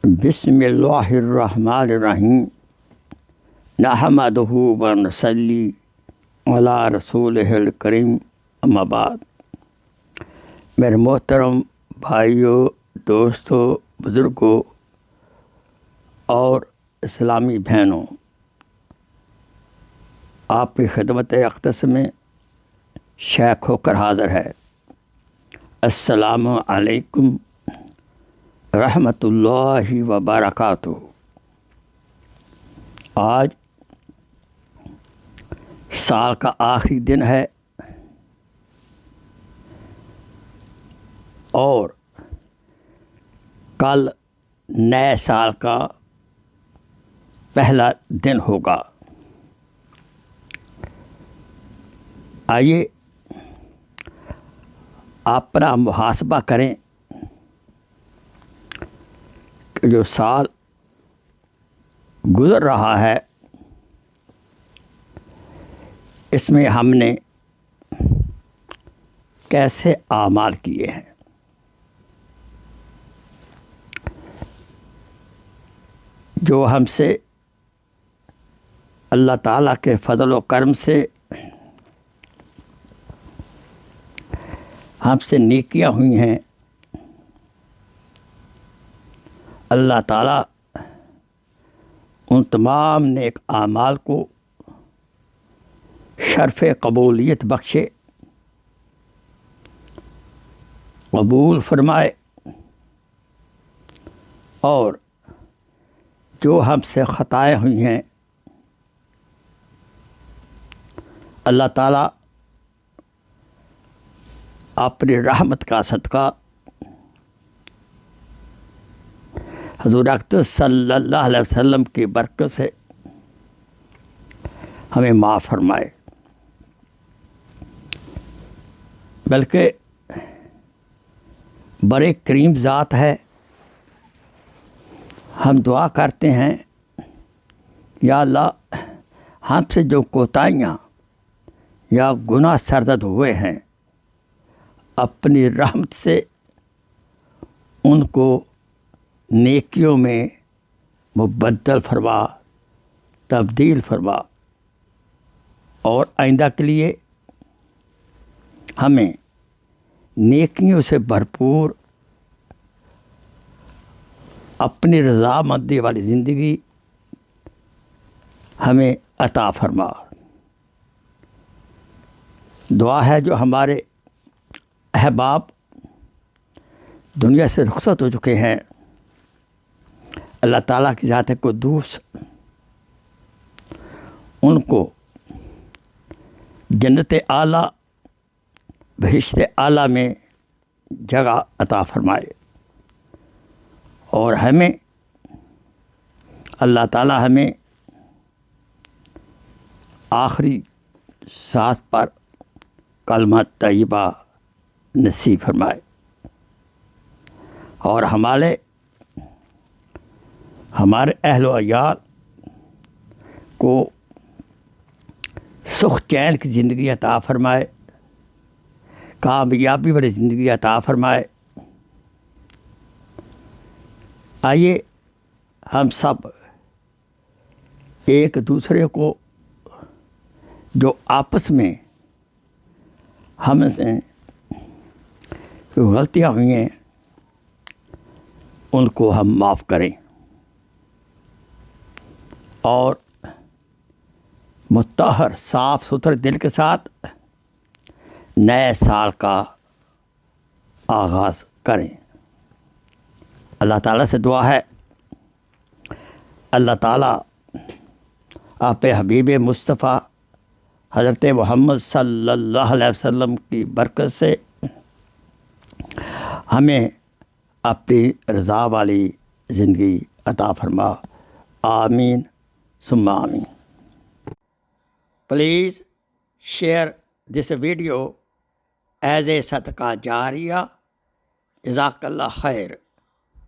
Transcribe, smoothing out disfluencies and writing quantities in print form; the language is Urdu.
بسم اللہ الرحمن الرحیم نحمدہ و نصلی علی رسولہ الکریم اما بعد۔ میرے محترم بھائیوں، دوستوں، بزرگوں اور اسلامی بہنوں، آپ کی خدمت اقدس میں شیخ ہو کر حاضر ہے۔ السلام علیکم رحمۃ اللہ وبرکاتہ۔ آج سال کا آخری دن ہے اور کل نئے سال کا پہلا دن ہوگا۔ آئیے اپنا محاسبہ کریں کہ جو سال گزر رہا ہے اس میں ہم نے کیسے اعمال کیے ہیں۔ جو ہم سے اللہ تعالیٰ کے فضل و کرم سے ہم سے نیکیاں ہوئی ہیں، اللہ تعالیٰ ان تمام نیک اعمال کو شرف قبولیت بخشے، قبول فرمائے، اور جو ہم سے خطائیں ہوئی ہیں اللہ تعالیٰ اپنی رحمت کا صدقہ حضور اقدس صلی اللہ علیہ وسلم کی برکت سے ہمیں معاف فرمائے۔ بلکہ بڑے کریم ذات ہے، ہم دعا کرتے ہیں یا اللہ ہم سے جو کوتاہیاں یا گناہ سرزد ہوئے ہیں اپنی رحمت سے ان کو نیکیوں میں مبدل فرما، تبدیل فرما، اور آئندہ کے لیے ہمیں نیکیوں سے بھرپور اپنی رضامندی والی زندگی ہمیں عطا فرما۔ دعا ہے جو ہمارے احباب دنیا سے رخصت ہو چکے ہیں، اللہ تعالیٰ کی ذات قدوس ان کو جنت اعلیٰ، بہشت اعلیٰ میں جگہ عطا فرمائے، اور ہمیں اللہ تعالیٰ ہمیں آخری سانس پر کلمہ طیبہ نصیب فرمائے، اور ہمارے اہل و عیال کو سکھ چین کی زندگی عطا فرمائے، کامیابی والی زندگی عطا فرمائے۔ آئیے ہم سب ایک دوسرے کو جو آپس میں ہم سے غلطیاں ہوئی ہیں ان کو ہم معاف کریں، اور مطہر صاف ستھرے دل کے ساتھ نئے سال کا آغاز کریں۔ اللہ تعالیٰ سے دعا ہے اللہ تعالیٰ آپ حبیب مصطفیٰ حضرت محمد صلی اللہ علیہ وسلم کی برکت سے ہمیں اپنی رضا والی زندگی عطا فرما۔ آمین ثم آمین۔ Please share this video as a صدقہ جاریہ۔ جزاک اللہ خیر۔